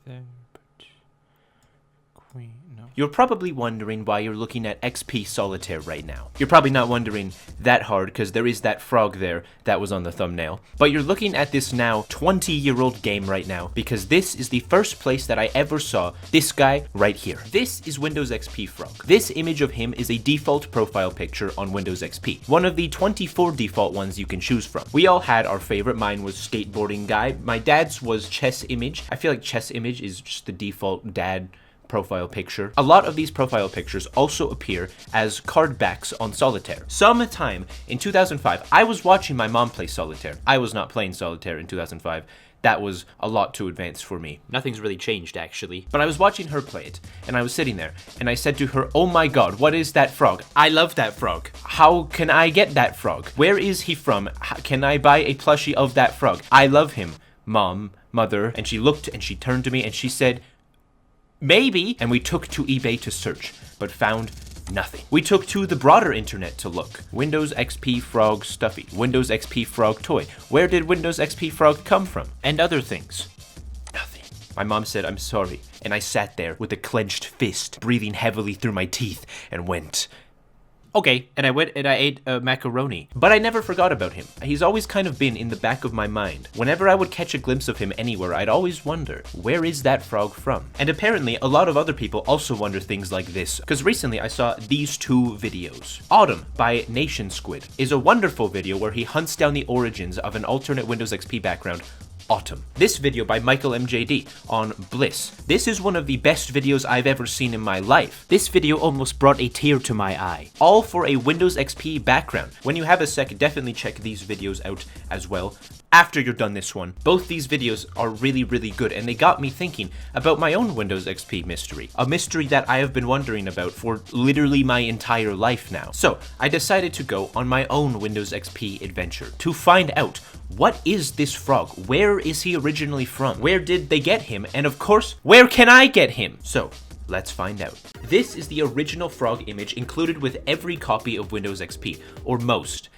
there, but queen, no. You're probably wondering why you're looking at XP Solitaire right now. You're probably not wondering that hard because there is that frog there that was on the thumbnail. But you're looking at this now 20-year-old game right now because this is the first place that I ever saw this guy right here. This is Windows XP Frog. This image of him is a default profile picture on Windows XP. One of the 24 default ones you can choose from. We all had our favorite. Mine was Skateboarding Guy. My dad's was Chess Image. I feel like Chess Image is just the default dad profile picture. A lot of these profile pictures also appear as card backs on Solitaire. Sometime in 2005, I was watching my mom play Solitaire. I was not playing Solitaire in 2005. That was a lot too advanced for me. Nothing's really changed, actually. But I was watching her play it, and I was sitting there, and I said to her, "Oh my god, what is that frog? I love that frog. How can I get that frog? Where is he from? Can I buy a plushie of that frog? I love him, mom, mother." And she looked, and she turned to me, and she said, "Maybe." And we took to eBay to search, but found nothing. We took to the broader internet to look. Windows XP Frog Stuffy. Windows XP Frog Toy. Where did Windows XP Frog come from? And other things. Nothing. My mom said, "I'm sorry." And I sat there with a clenched fist, breathing heavily through my teeth, and went, "Okay," and I went and I ate macaroni. But I never forgot about him. He's always kind of been in the back of my mind. Whenever I would catch a glimpse of him anywhere, I'd always wonder, where is that frog from? And apparently, a lot of other people also wonder things like this, because recently I saw these two videos. Autumn by Nation Squid is a wonderful video where he hunts down the origins of an alternate Windows XP background, Autumn. This video by Michael MJD on Bliss. This is one of the best videos I've ever seen in my life. This video almost brought a tear to my eye. All for a Windows XP background. When you have a sec, definitely check these videos out as well. After you're done this one, both these videos are really, really good, and they got me thinking about my own Windows XP mystery. A mystery that I have been wondering about for literally my entire life now. So, I decided to go on my own Windows XP adventure to find out, what is this frog? Where is he originally from? Where did they get him? And of course, where can I get him? So, let's find out. This is the original frog image included with every copy of Windows XP, or most,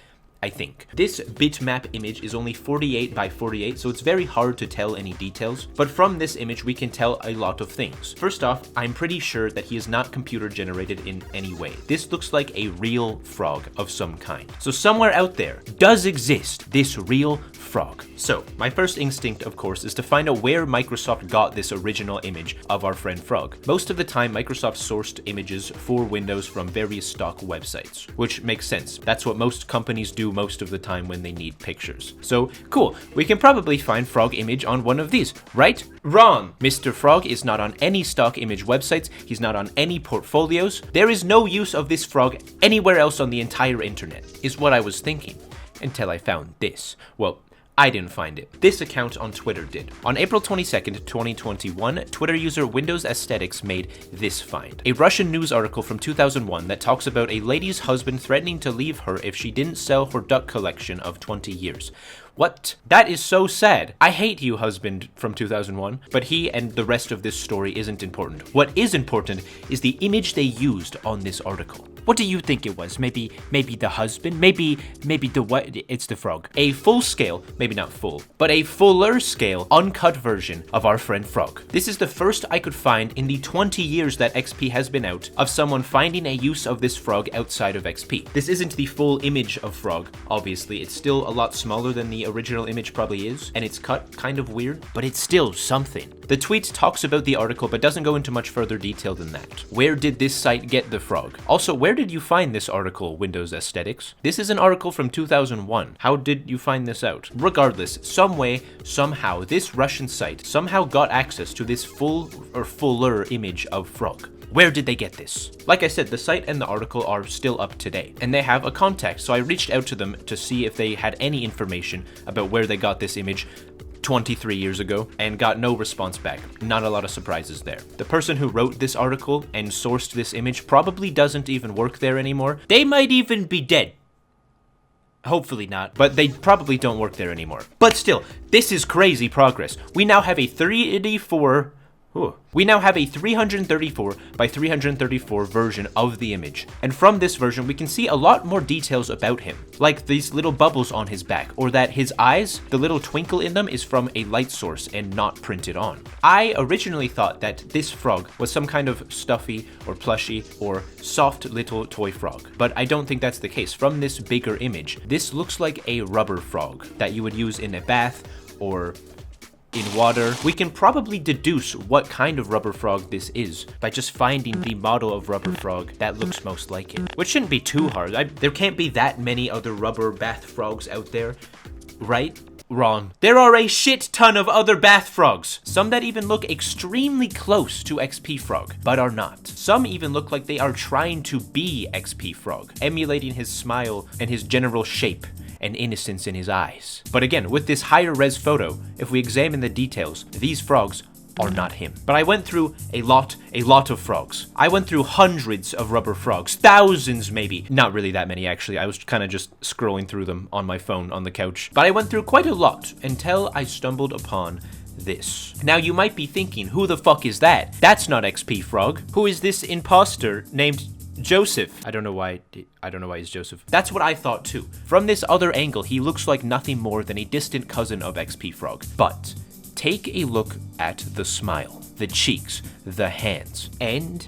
I think. This bitmap image is only 48 by 48, so it's very hard to tell any details, but from this image we can tell a lot of things. First off, I'm pretty sure that he is not computer generated in any way. This looks like a real frog of some kind. So somewhere out there does exist this real frog. So my first instinct, of course, is to find out where Microsoft got this original image of our friend Frog. Most of the time, Microsoft sourced images for Windows from various stock websites, which makes sense. That's what most companies do most of the time when they need pictures. So cool, we can probably find Frog image on one of these, right? Wrong! Mr. Frog is not on any stock image websites, he's not on any portfolios. There is no use of this frog anywhere else on the entire internet, is what I was thinking, until I found this. Well, I didn't find it. This account on Twitter did. On April 22nd, 2021, Twitter user Windows Aesthetics made this find. A Russian news article from 2001 that talks about a lady's husband threatening to leave her if she didn't sell her duck collection of 20 years. What? That is so sad. I hate you, husband from 2001, but he and the rest of this story isn't important. What is important is the image they used on this article. What do you think it was? Maybe the husband? Maybe the what? It's the frog. A full scale, maybe not full, but a fuller scale, uncut version of our friend Frog. This is the first I could find in the 20 years that XP has been out of someone finding a use of this frog outside of XP. This isn't the full image of Frog, obviously. It's still a lot smaller than the original image probably is, and it's cut kind of weird, but it's still something. The tweet talks about the article, but doesn't go into much further detail than that. Where did this site get the frog? Also, where did you find this article, Windows Aesthetics? This is an article from 2001. How did you find this out? Regardless, some way, somehow, this Russian site somehow got access to this full or fuller image of Frog. Where did they get this? Like I said, the site and the article are still up today, and they have a contact, so I reached out to them to see if they had any information about where they got this image 23 years ago, and got no response back. Not a lot of surprises there. The person who wrote this article and sourced this image probably doesn't even work there anymore. They might even be dead. Hopefully not, but they probably don't work there anymore. But still, this is crazy progress. We now have a 3D4 We now have a 334 by 334 version of the image, and from this version we can see a lot more details about him, like these little bubbles on his back, or that his eyes, the little twinkle in them, is from a light source and not printed on. I originally thought that this frog was some kind of stuffy or plushy or soft little toy frog, but I don't think that's the case. From this bigger image, this looks like a rubber frog that you would use in a bath or in water. We can probably deduce what kind of rubber frog this is by just finding the model of rubber frog that looks most like it, which shouldn't be too hard. There can't be that many other rubber bath frogs out there, right? Wrong. There are a shit ton of other bath frogs. Some that even look extremely close to XP Frog, but are not. Some even look like they are trying to be XP Frog, emulating his smile and his general shape and innocence in his eyes. But again, with this higher res photo, if we examine the details, these frogs are not him. But I went through a lot of frogs. I went through hundreds of rubber frogs, thousands maybe. Not really that many actually, I was kind of just scrolling through them on my phone on the couch. But I went through quite a lot until I stumbled upon this. Now you might be thinking, who the fuck is that? That's not XP Frog. Who is this imposter named Joseph? I don't know why he's Joseph. That's what I thought too. From this other angle, he looks like nothing more than a distant cousin of XP Frog. But take a look at the smile, the cheeks, the hands, and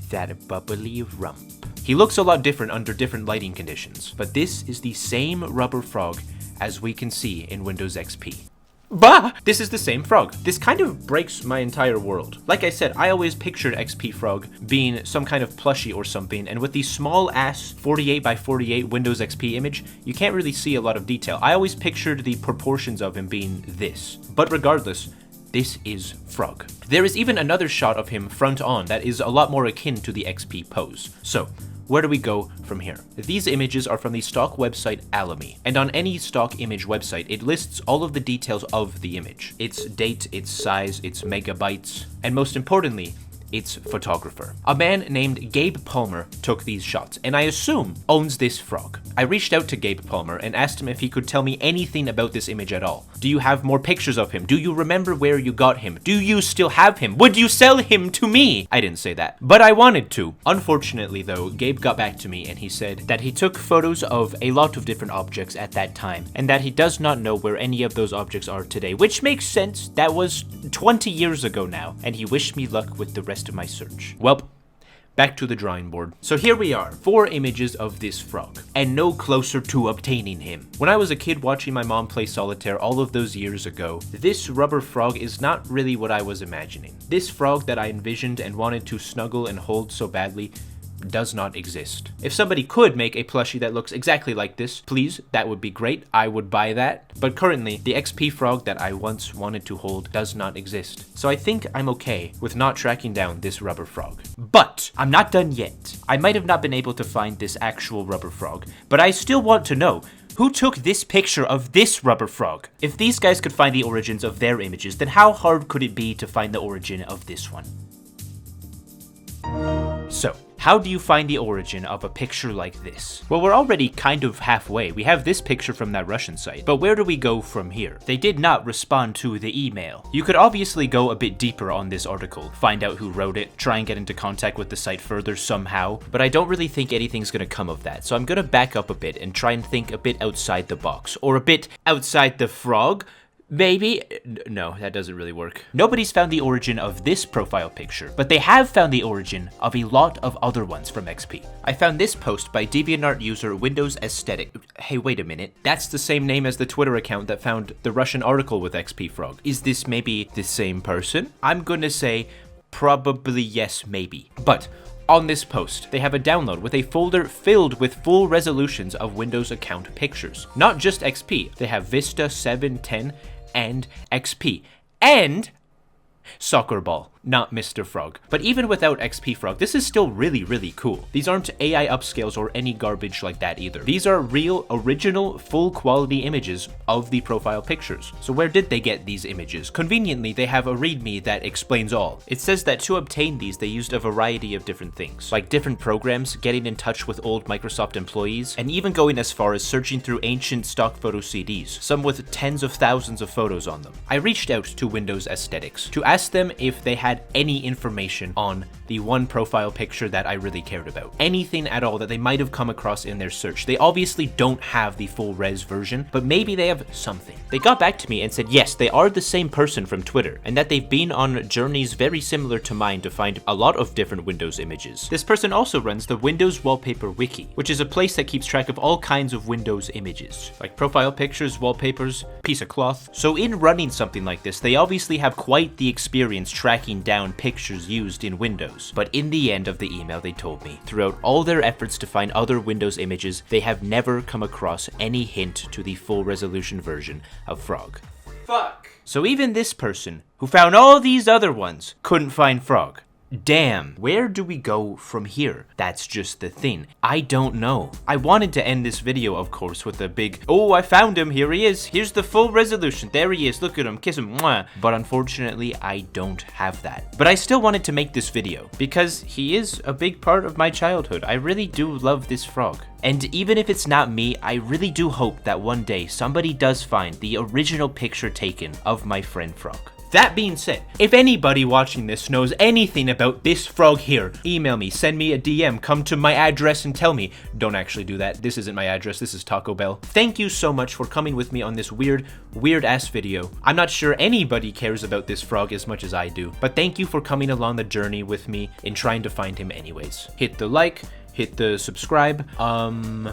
that bubbly rump. He looks a lot different under different lighting conditions, but this is the same rubber frog as we can see in Windows XP. Bah! This is the same frog. This kind of breaks my entire world. Like I said, I always pictured XP Frog being some kind of plushie or something, and with the small ass 48 by 48 Windows XP image, you can't really see a lot of detail. I always pictured the proportions of him being this. But regardless, this is Frog. There is even another shot of him front on that is a lot more akin to the XP pose. So, where do we go from here? These images are from the stock website Alamy, and on any stock image website, it lists all of the details of the image. Its date, its size, its megabytes, and most importantly, its photographer. A man named Gabe Palmer took these shots, and I assume owns this frog. I reached out to Gabe Palmer and asked him if he could tell me anything about this image at all. Do you have more pictures of him? Do you remember where you got him? Do you still have him? Would you sell him to me? I didn't say that, but I wanted to. Unfortunately though, Gabe got back to me and he said that he took photos of a lot of different objects at that time, and that he does not know where any of those objects are today, which makes sense. That was 20 years ago now, and he wished me luck with the rest of my search. Well, back to the drawing board. So here we are, 4 images of this frog, and no closer to obtaining him. When I was a kid watching my mom play solitaire all of those years ago, this rubber frog is not really what I was imagining. This frog that I envisioned and wanted to snuggle and hold so badly does not exist. If somebody could make a plushie that looks exactly like this, please, that would be great. I would buy that. But currently, the XP frog that I once wanted to hold does not exist. So I think I'm okay with not tracking down this rubber frog. But I'm not done yet. I might have not been able to find this actual rubber frog, but I still want to know who took this picture of this rubber frog. If these guys could find the origins of their images, then how hard could it be to find the origin of this one? So, how do you find the origin of a picture like this? Well, we're already kind of halfway. We have this picture from that Russian site, but where do we go from here? They did not respond to the email. You could obviously go a bit deeper on this article, find out who wrote it, try and get into contact with the site further somehow, but I don't really think anything's gonna come of that. So I'm gonna back up a bit and try and think a bit outside the box, or a bit outside the frog. Maybe? No, that doesn't really work. Nobody's found the origin of this profile picture, but they have found the origin of a lot of other ones from XP. I found this post by DeviantArt user Windows Aesthetic. Hey, wait a minute. That's the same name as the Twitter account that found the Russian article with XP Frog. Is this maybe the same person? I'm gonna say probably yes, maybe. But on this post, they have a download with a folder filled with full resolutions of Windows account pictures. Not just XP, they have Vista, 7, 10, and XP, and soccer ball, not Mr. Frog. But even without XP Frog, this is still really, really cool. These aren't AI upscales or any garbage like that either. These are real, original, full quality images of the profile pictures. So where did they get these images? Conveniently, they have a README that explains all. It says that to obtain these, they used a variety of different things, like different programs, getting in touch with old Microsoft employees, and even going as far as searching through ancient stock photo CDs, some with tens of thousands of photos on them. I reached out to Windows Aesthetics to ask them if they had had any information on the one profile picture that I really cared about. Anything at all that they might have come across in their search. They obviously don't have the full res version, but maybe they have something. They got back to me and said yes, they are the same person from Twitter, and that they've been on journeys very similar to mine to find a lot of different Windows images. This person also runs the Windows Wallpaper Wiki, which is a place that keeps track of all kinds of Windows images, like profile pictures, wallpapers, piece of cloth. So in running something like this, they obviously have quite the experience tracking down pictures used in Windows. But in the end of the email, they told me, throughout all their efforts to find other Windows images, they have never come across any hint to the full resolution version of Frog. Fuck. So even this person, who found all these other ones, couldn't find Frog. Damn, where do we go from here? That's just the thing. I don't know. I wanted to end this video, of course, with a big, oh, I found him, here he is, here's the full resolution, there he is, look at him, kiss him, mwah. But unfortunately, I don't have that. But I still wanted to make this video, because he is a big part of my childhood. I really do love this frog. And even if it's not me, I really do hope that one day somebody does find the original picture taken of my friend Frog. That being said, if anybody watching this knows anything about this frog here, email me, send me a DM, come to my address and tell me. Don't actually do that. This isn't my address. This is Taco Bell. Thank you so much for coming with me on this weird ass video. I'm not sure anybody cares about this frog as much as I do, but thank you for coming along the journey with me in trying to find him anyways. Hit the like, hit the subscribe,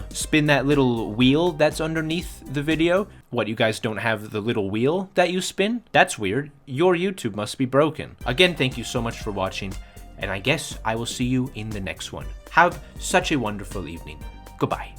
spin that little wheel that's underneath the video. What, you guys don't have the little wheel that you spin? That's weird. Your YouTube must be broken. Again, thank you so much for watching, and I guess I will see you in the next one. Have such a wonderful evening. Goodbye.